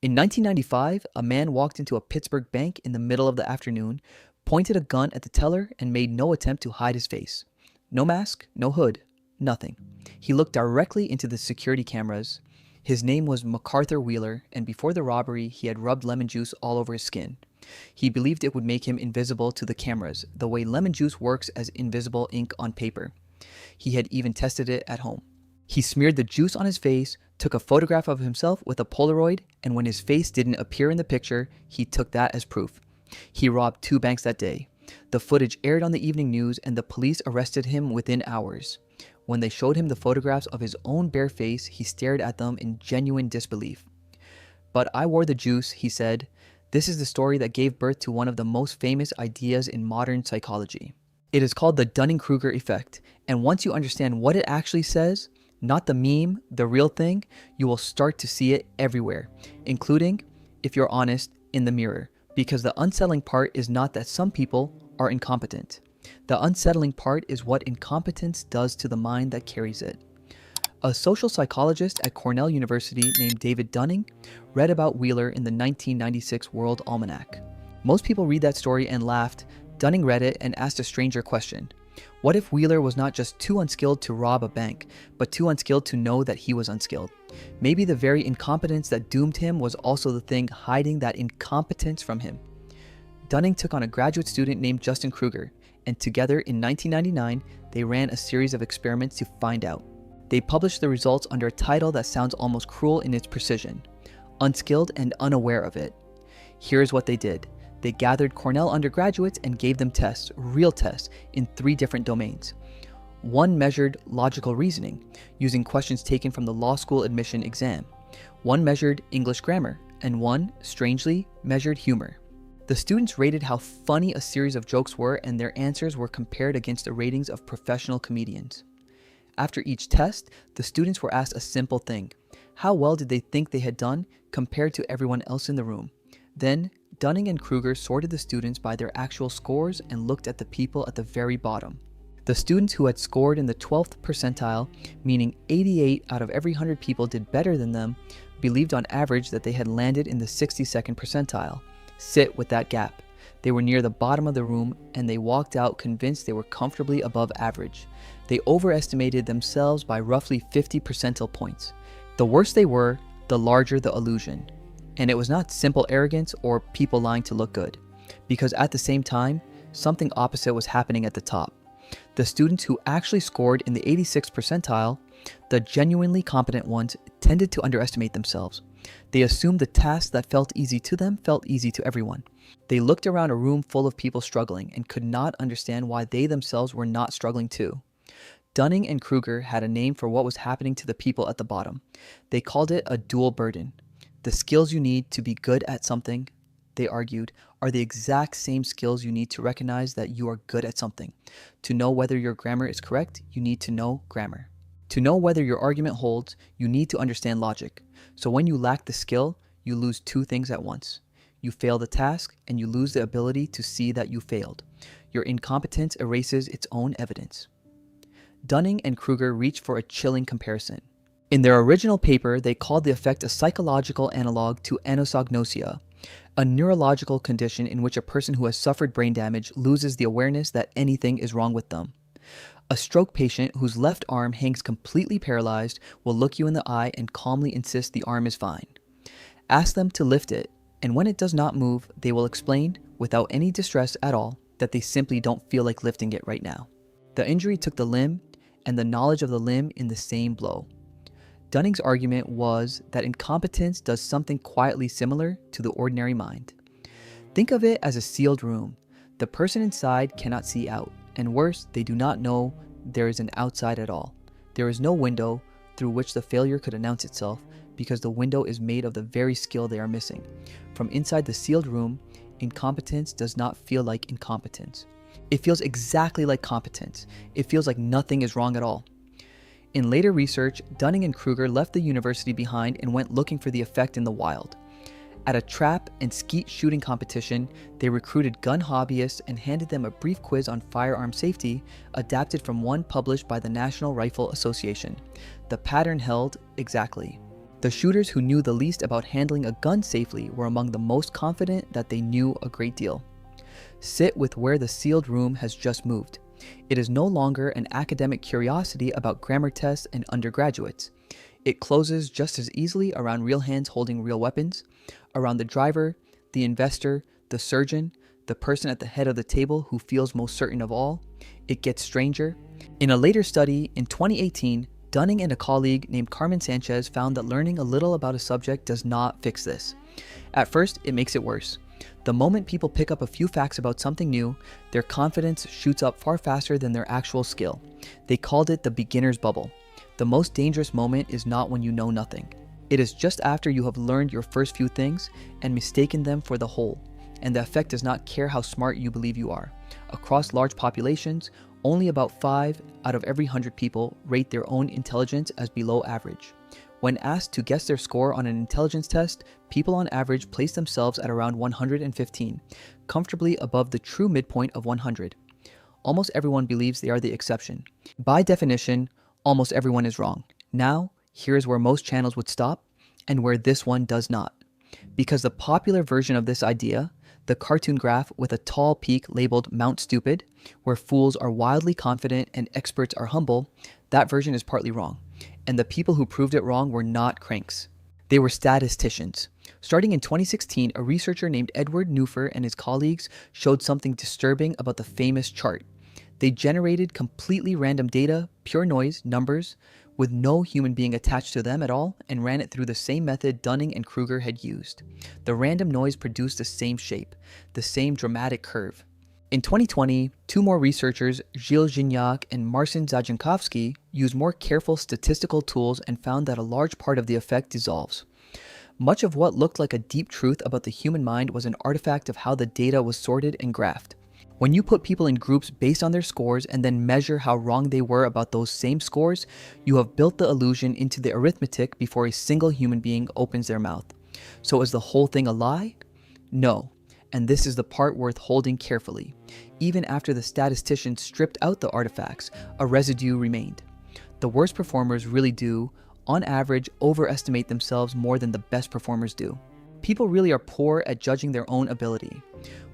In 1995, a man walked into a Pittsburgh bank in the middle of the afternoon, pointed a gun at the teller, and made no attempt to hide his face. No mask, no hood, nothing. He looked directly into the security cameras. His name was MacArthur Wheeler, and before the robbery, he had rubbed lemon juice all over his skin. He believed it would make him invisible to the cameras, the way lemon juice works as invisible ink on paper. He had even tested it at home. He smeared the juice on his face, took a photograph of himself with a Polaroid, and when his face didn't appear in the picture, he took that as proof. He robbed 2 banks that day. The footage aired on the evening news, and the police arrested him within hours. When they showed him the photographs of his own bare face, he stared at them in genuine disbelief. "But I wore the juice," he said. This is the story that gave birth to one of the most famous ideas in modern psychology. It is called the Dunning-Kruger effect, and once you understand what it actually says, not the meme, the real thing, you will start to see it everywhere, including, if you're honest, in the mirror. Because the unsettling part is not that some people are incompetent. The unsettling part is what incompetence does to the mind that carries it. A social psychologist at Cornell University named David Dunning read about Wheeler in the 1996 World Almanac. Most people read that story and laughed. Dunning read it and asked a stranger question. What if Wheeler was not just too unskilled to rob a bank, but too unskilled to know that he was unskilled? Maybe the very incompetence that doomed him was also the thing hiding that incompetence from him. Dunning took on a graduate student named Justin Kruger, and together in 1999, they ran a series of experiments to find out. They published the results under a title that sounds almost cruel in its precision: Unskilled and Unaware of It. Here's what they did. They gathered Cornell undergraduates and gave them tests, real tests, in 3 different domains. One measured logical reasoning, using questions taken from the law school admission exam. One measured English grammar, and one, strangely, measured humor. The students rated how funny a series of jokes were, and their answers were compared against the ratings of professional comedians. After each test, the students were asked a simple thing: how well did they think they had done compared to everyone else in the room? Then, Dunning and Kruger sorted the students by their actual scores and looked at the people at the very bottom. The students who had scored in the 12th percentile, meaning 88 out of every 100 people did better than them, believed on average that they had landed in the 62nd percentile. Sit with that gap. They were near the bottom of the room, and they walked out convinced they were comfortably above average. They overestimated themselves by roughly 50 percentile points. The worse they were, the larger the illusion. And it was not simple arrogance or people lying to look good, because at the same time, something opposite was happening at the top. The students who actually scored in the 86th percentile, the genuinely competent ones, tended to underestimate themselves. They assumed the tasks that felt easy to them felt easy to everyone. They looked around a room full of people struggling and could not understand why they themselves were not struggling too. Dunning and Kruger had a name for what was happening to the people at the bottom. They called it a dual burden. The skills you need to be good at something, they argued, are the exact same skills you need to recognize that you are good at something. To know whether your grammar is correct, you need to know grammar. To know whether your argument holds, you need to understand logic. So when you lack the skill, you lose 2 things at once. You fail the task, and you lose the ability to see that you failed. Your incompetence erases its own evidence. Dunning and Kruger reached for a chilling comparison. In their original paper, they called the effect a psychological analog to anosognosia, a neurological condition in which a person who has suffered brain damage loses the awareness that anything is wrong with them. A stroke patient whose left arm hangs completely paralyzed will look you in the eye and calmly insist the arm is fine. Ask them to lift it, and when it does not move, they will explain, without any distress at all, that they simply don't feel like lifting it right now. The injury took the limb, and the knowledge of the limb in the same blow. Dunning's argument was that incompetence does something quietly similar to the ordinary mind. Think of it as a sealed room. The person inside cannot see out, and worse, they do not know there is an outside at all. There is no window through which the failure could announce itself, because the window is made of the very skill they are missing. From inside the sealed room, incompetence does not feel like incompetence. It feels exactly like competence. It feels like nothing is wrong at all. In later research, Dunning and Kruger left the university behind and went looking for the effect in the wild. At a trap and skeet shooting competition, they recruited gun hobbyists and handed them a brief quiz on firearm safety, adapted from one published by the National Rifle Association. The pattern held exactly. The shooters who knew the least about handling a gun safely were among the most confident that they knew a great deal. Sit with where the sealed room has just moved. It is no longer an academic curiosity about grammar tests and undergraduates. It closes just as easily around real hands holding real weapons, around the driver, the investor, the surgeon, the person at the head of the table who feels most certain of all. It gets stranger. In a later study in 2018, Dunning and a colleague named Carmen Sanchez found that learning a little about a subject does not fix this. At first, it makes it worse. The moment people pick up a few facts about something new, their confidence shoots up far faster than their actual skill. They called it the beginner's bubble. The most dangerous moment is not when you know nothing. It is just after you have learned your first few things and mistaken them for the whole. And the effect does not care how smart you believe you are. Across large populations, only about 5 out of every 100 people rate their own intelligence as below average. When asked to guess their score on an intelligence test, people on average place themselves at around 115, comfortably above the true midpoint of 100. Almost everyone believes they are the exception. By definition, almost everyone is wrong. Now, here is where most channels would stop, and where this one does not. Because the popular version of this idea, the cartoon graph with a tall peak labeled Mount Stupid, where fools are wildly confident and experts are humble, that version is partly wrong. And the people who proved it wrong were not cranks. They were statisticians. Starting in 2016, a researcher named Edward Neufer and his colleagues showed something disturbing about the famous chart. They generated completely random data, pure noise, numbers, with no human being attached to them at all, and ran it through the same method Dunning and Kruger had used. The random noise produced the same shape, the same dramatic curve. In 2020, 2 more researchers, Gilles Gignac and Marcin Zajankowski, used more careful statistical tools and found that a large part of the effect dissolves. Much of what looked like a deep truth about the human mind was an artifact of how the data was sorted and graphed. When you put people in groups based on their scores and then measure how wrong they were about those same scores, you have built the illusion into the arithmetic before a single human being opens their mouth. So is the whole thing a lie? No. And this is the part worth holding carefully. Even after the statisticians stripped out the artifacts, a residue remained. The worst performers really do, on average, overestimate themselves more than the best performers do. People really are poor at judging their own ability.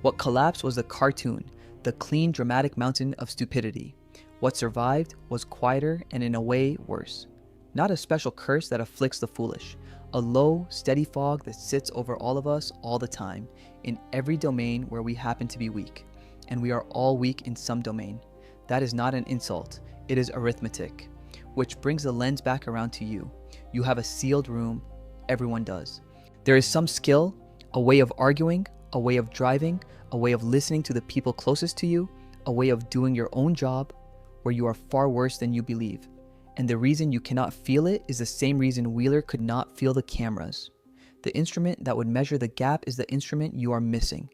What collapsed was the cartoon, the clean, dramatic mountain of stupidity. What survived was quieter and in a way worse. Not a special curse that afflicts the foolish, a low, steady fog that sits over all of us all the time, in every domain where we happen to be weak. And we are all weak in some domain. That is not an insult, it is arithmetic. Which brings the lens back around to you. You have a sealed room, everyone does. There is some skill, a way of arguing, a way of driving, a way of listening to the people closest to you, a way of doing your own job, where you are far worse than you believe. And the reason you cannot feel it is the same reason Wheeler could not feel the cameras. The instrument that would measure the gap is the instrument you are missing.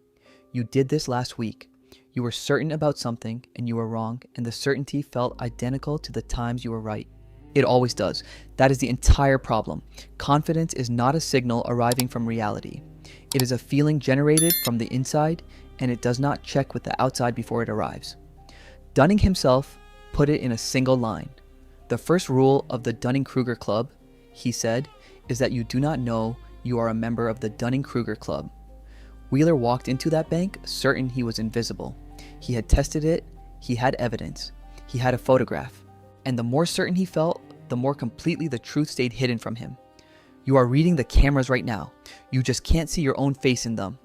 You did this last week. You were certain about something and you were wrong, and the certainty felt identical to the times you were right. It always does. That is the entire problem. Confidence is not a signal arriving from reality. It is a feeling generated from the inside, and it does not check with the outside before it arrives. Dunning himself put it in a single line. The first rule of the Dunning-Kruger Club, he said, is that you do not know you are a member of the Dunning-Kruger Club. Wheeler walked into that bank certain he was invisible. He had tested it, he had evidence, he had a photograph. And the more certain he felt, the more completely the truth stayed hidden from him. You are reading the cameras right now. You just can't see your own face in them.